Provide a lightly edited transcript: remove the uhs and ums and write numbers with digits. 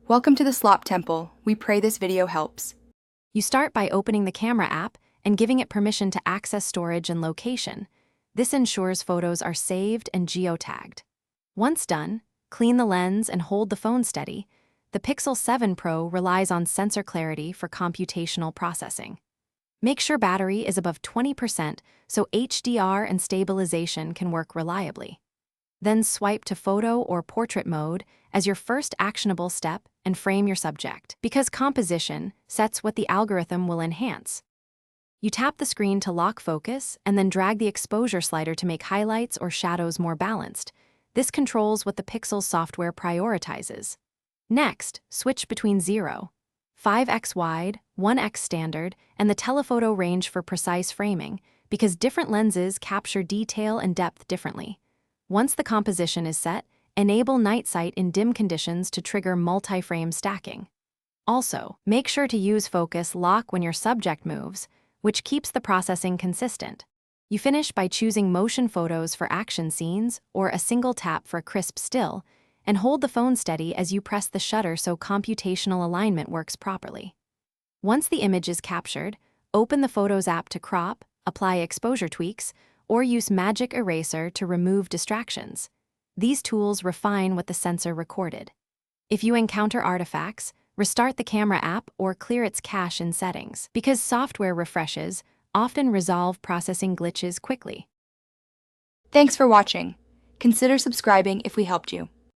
Welcome to the Slop Temple. We pray this video helps. You start by opening the camera app and giving it permission to access storage and location. This ensures photos are saved and geotagged. Once done, clean the lens and hold the phone steady. The Pixel 7 Pro relies on sensor clarity for computational processing. Make sure battery is above 20% so HDR and stabilization can work reliably. Then swipe to photo or portrait mode as your first actionable step and frame your subject, because composition sets what the algorithm will enhance. You tap the screen to lock focus and then drag the exposure slider to make highlights or shadows more balanced. This controls what the Pixel software prioritizes. Next, switch between 0, 5x wide, 1x standard, and the telephoto range for precise framing, because different lenses capture detail and depth differently. Once the composition is set, enable night sight in dim conditions to trigger multi-frame stacking. Also, make sure to use focus lock when your subject moves, which keeps the processing consistent. You finish by choosing motion photos for action scenes or a single tap for a crisp still, and hold the phone steady as you press the shutter so computational alignment works properly. Once the image is captured, open the Photos app to crop, apply exposure tweaks, or use Magic Eraser to remove distractions. These tools refine what the sensor recorded. If you encounter artifacts, restart the camera app or clear its cache in settings, because software refreshes often resolve processing glitches quickly. Thanks for watching. Consider subscribing if we helped you.